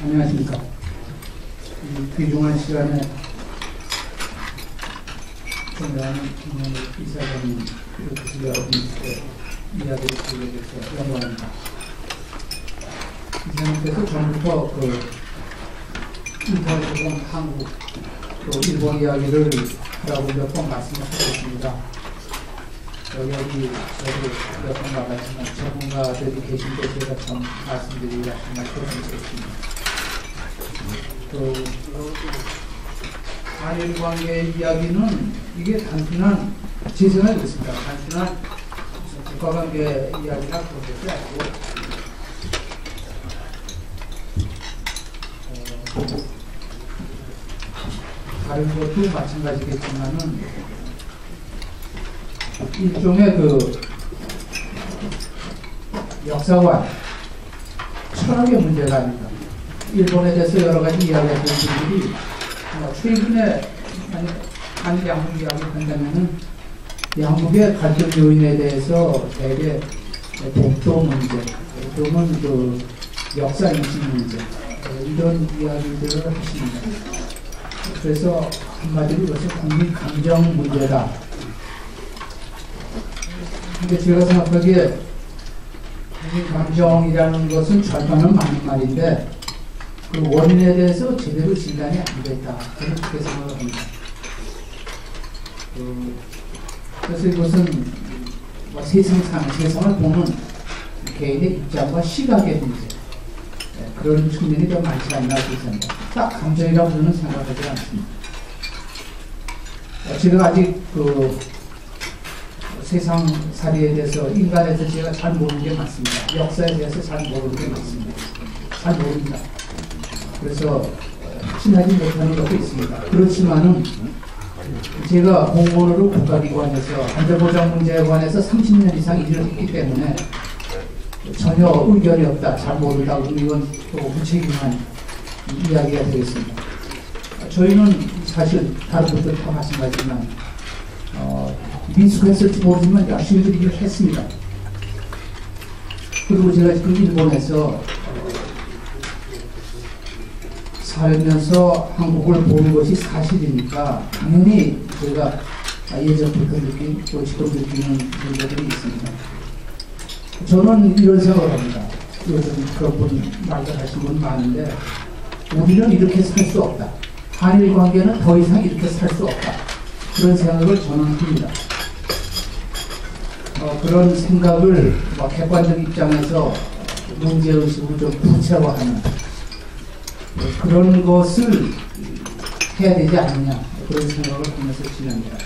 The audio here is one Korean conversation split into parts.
안녕하십니까. 귀중한 시간에 존경하는 이사장님, 그리고 여러분께 이야기를 드리게 돼서 영광입니다. 이사님께서 전부터 인터넷 한국 또 일본 이야기를 하라고 몇 번 말씀을 하셨습니다. 여기 저도 몇 번 말하지만 전문가들이 계신데 제가 참 말씀드리기가 정말 조심스럽습니다. 또 한일 관계의 이야기는 이게 단순한 제 생각이 그렇습니다. 단순한 국가관계 이야기나 그런 것이 아니고 다른 것도 마찬가지겠지만은 일종의 역사관, 철학의 문제가 아닙니다. 일본에 대해서 여러 가지 이야기하시는 분들이 최근에 한일 양국 이야기를 한다면은 양국의 갈등 요인에 대해서 대개 독도 문제, 또는 역사 인식 문제 이런 이야기들을 하십니다. 그래서 한마디로 이것은 국민 감정 문제다. 근데 제가 생각하기에 국민 감정이라는 것은 절반은 맞는 말인데 그 원인에 대해서 제대로 진단이 안 됐다. 저는 그렇게 생각을 합니다. 그래서 이것은 세상을 보는 개인의 입장과 시각의 문제, 그런 측면이 더 많지 않나 생각합니다. 딱 감정이라고 저는 생각하지 않습니다. 제가 아직 세상살이에 대해서 인간에 대해서 제가 잘 모르는 게 많습니다. 역사에 대해서 잘 모르는 게 많습니다. 잘 모릅니다. 그래서 친하지 못하는 것도 있습니다. 그렇지만은 제가 공무원으로 국가기관에서 안전보장문제에 관해서 30년 이상 일을 했기 때문에 전혀 의견이 없다, 잘 모른다고 이건 또 무책임한 이야기가 되겠습니다. 저희는 사실 다른 분들 다 마찬가지지만 민숙했을지 모르지만 열심히 일을 했습니다. 그리고 제가 지금 일본에서 살면서 한국을 보는 것이 사실이니까 당연히 제가 예전부터 느낀 또 지금 느끼는 문제들이 있습니다. 저는 이런 생각을 합니다. 요즘 그런 분 말씀하신 분 많은데 우리는 이렇게 살 수 없다. 한일 관계는 더 이상 이렇게 살 수 없다. 그런 생각을 저는 합니다. 그런 생각을 객관적 입장에서 문제의식으로 좀 구체화하는 그런 것을 해야 되지 않느냐 그런 생각을 하면서 지냅니다.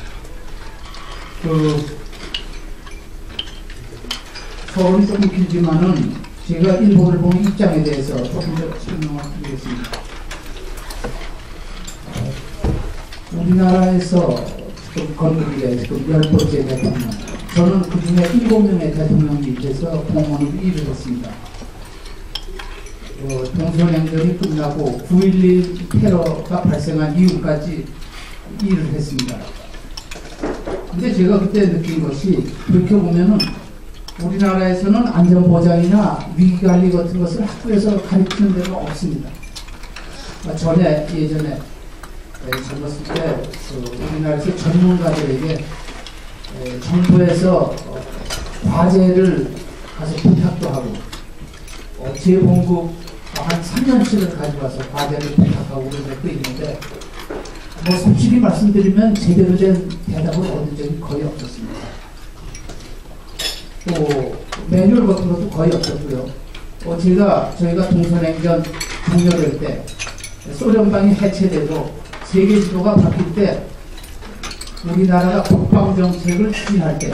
서론이 조금 길지만은 제가 일본을 보는 입장에 대해서 조금 더 설명을 드리겠습니다. 우리나라에서 지금 건국의 지금 10번째 대통령, 저는 그 중에 7명의 대통령이 돼서 공무원으로 일을 했습니다. 동서냉전이 끝나고 9.11 테러가 발생한 이후까지 일을 했습니다. 근데 제가 그때 느낀 것이 그렇게 보면은 우리나라에서는 안전보장이나 위기관리 같은 것을 학교에서 가르치는 데가 없습니다. 예전에 젊었을 때 우리나라에서 전문가들에게 정부에서 과제를 가서 부탁도 하고 재봉급 한 3년치를 가져와서 과제를 부탁하고 그런 것도 있는데 솔직히 말씀드리면 제대로 된 대답을 얻은 적이 거의 없었습니다. 또 매뉴얼 같은 것도 거의 없었고요. 저희가 동서냉전 종료될 때 소련방이 해체되고 세계 지도가 바뀔 때 우리나라가 국방정책을 추진할 때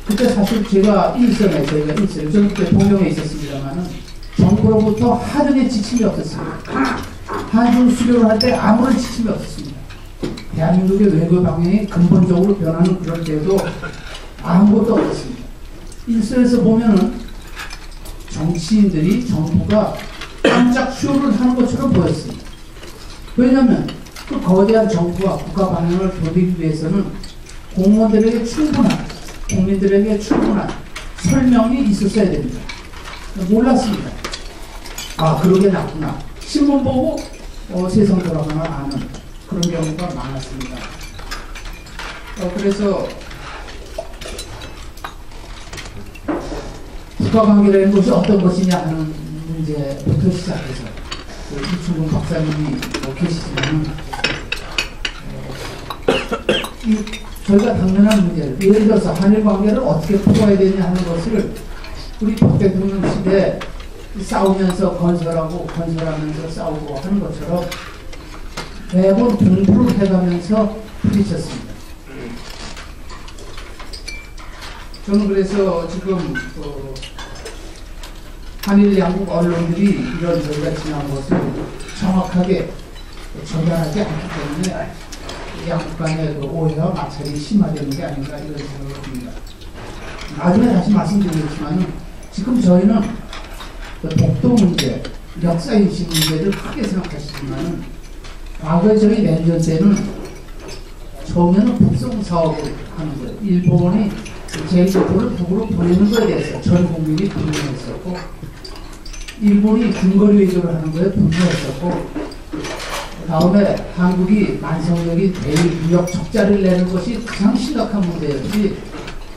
그때 사실 저희가 일선에 저는 그때 동경에 있었습니다만은 정부로부터 하등의 지침이 없었습니다. 한중 수교를 할 때 아무런 지침이 없었습니다. 대한민국의 외교 방향이 근본적으로 변하는 그럴 때도 아무것도 없었습니다. 일선에서 보면은 정치인들이 정부가 깜짝 쇼를 하는 것처럼 보였습니다. 왜냐하면 그 거대한 정부와 국가 방향을 돌리기 위해서는 공무원들에게 충분한, 국민들에게 충분한 설명이 있었어야 됩니다. 몰랐습니다. 아, 그러게 났구나. 신문 보고 세상 돌아가나 아는 그런 경우가 많았습니다. 그래서 국가관계라는 것이 어떤 것이냐 하는 문제부터 시작해서 이충동 박사님이 계시지만 저희가 당면한 문제를, 예를 들어서 한일 관계를 어떻게 풀어야 되냐 하는 것을 우리 박 대통령 시대에 싸우면서 건설하면서 싸우고 하는 것처럼 매번 공부를 해가면서 부딪혔습니다. 저는 그래서 지금 한일 양국 언론들이 이런 저희가 지난 것을 정확하게 전달하지 않기 때문에 양국 간의 오해와 마찰이 심화되는 게 아닌가 이런 생각을 듭니다. 나중에 다시 말씀드리겠지만 지금 저희는 독도 문제, 역사인식 문제를 크게 생각하시지만 과거에 저희 냉전 때는 처음에는 북송 사업을 하는 거예요. 일본이 제1조를 북으로 보내는 것에 대해서 전 국민이 분노했었고, 일본이 군거리 외교를 하는 거에 분노했었고, 다음에 한국이 만성적인 대일 무역 적자를 내는 것이 가장 심각한 문제였지,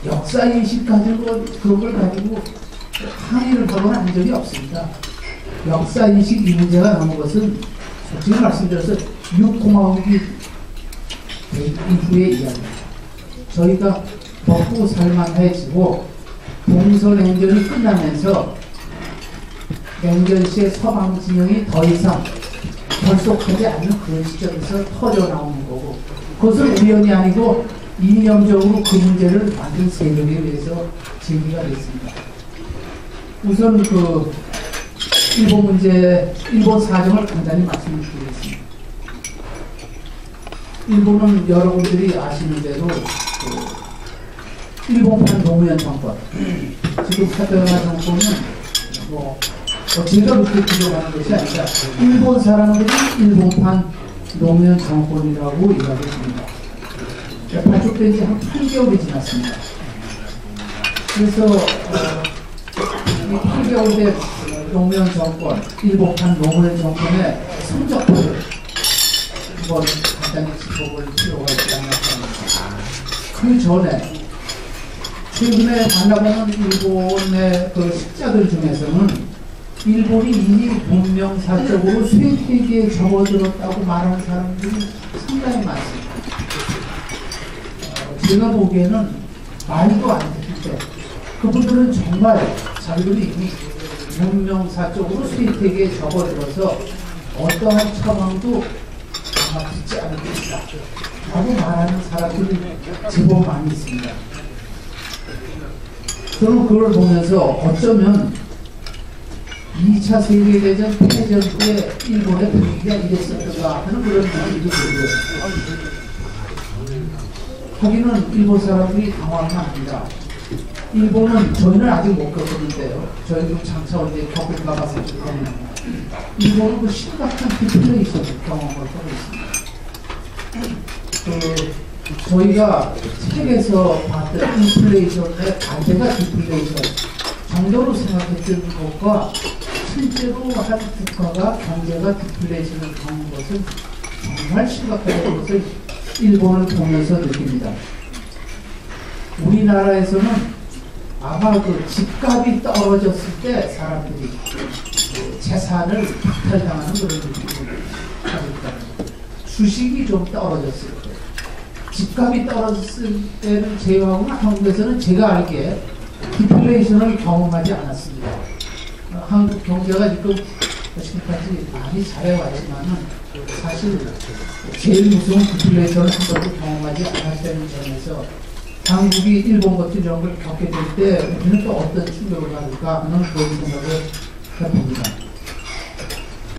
역사인식 가지고 그런 걸 가지고 항의를 하거나 한 적이 없습니다. 역사인식 이 문제가 나온 것은 솔직히 말씀드려서 6공화국이 이후의 이야기입니다. 저희가 먹고 살만해지고 동서냉전이 끝나면서 냉전 시의 서방 진영이 더 이상 결속하지 않는 그런 시점에서 터져 나오는 거고, 그것을 우연이 아니고 이념적으로 그 문제를 만든 세력에 의해서 제기가 됐습니다. 우선 그 일본 문제, 일본 사정을 간단히 말씀드리겠습니다. 일본은 여러분들이 아시는 대로 일본판 노무현 정권, 지금 사토야마 정권은 제가 그렇게 비교하는 것이 아니라 일본 사람들이 일본판 노무현 정권이라고 이야기합니다. 발족된 지 한 8개월이 지났습니다. 그래서 이 8개월 된 노무현 정권, 일본판 노무현 정권의 성적표를 한번 간단히 짚어볼 필요가 있지 않나 생각합니다. 그 전에 최근에 만나보는 일본의 그 식자들 중에서는 일본이 이미 문명사적으로 쇠퇴기에 접어들었다고 말하는 사람들이 상당히 많습니다. 제가 보기에는 말도 안 듣기 때문에 그분들은 정말 자기들이 이미 문명사적으로 쇠퇴기에 접어들어서 어떠한 처방도 아마 듣지 않을 것이다 라고 말하는 사람들이 제법 많이 있습니다. 저는 그걸 보면서 어쩌면 2차 세계대전 패전 때 일본의 분위기가 이랬었던가 하는 그런 느낌이 들고요. 하기는 일본 사람들이 당황하면 안 됩니다. 일본은 저희는 아직 못 겪었는데요. 저희도 장차 언제 겪을까 봐서 겁니다. 일본은 그 심각한 디플레이션 경험을 하고 있습니다. 저희가 책에서 봤던 인플레이션의 반대가 디플레이션 정도로 생각했던 것과 실제로 한 국가가 경제가 디플레이션을 겪는 것은 정말 심각하다는 것을 일본을 보면서 느낍니다. 우리나라에서는 아마 그 집값이 떨어졌을 때 사람들이 재산을 박탈당하는 그런 느낌을 가지고 있다. 주식이 좀 떨어졌을 때, 집값이 떨어졌을 때는 제외하고는 한국에서는 제가 알기에 디플레이션을 경험하지 않았습니다. 한국 경제가 지금 지금까지 많이 잘해왔지만은 사실 제일 무서운 디플레이션을 한 번도 경험하지 않았다는 점에서 한국이 일본 같은 이런 걸 겪게 될 때 우리는 또 어떤 충격을 받을까 하는 그런 생각을 해봅니다.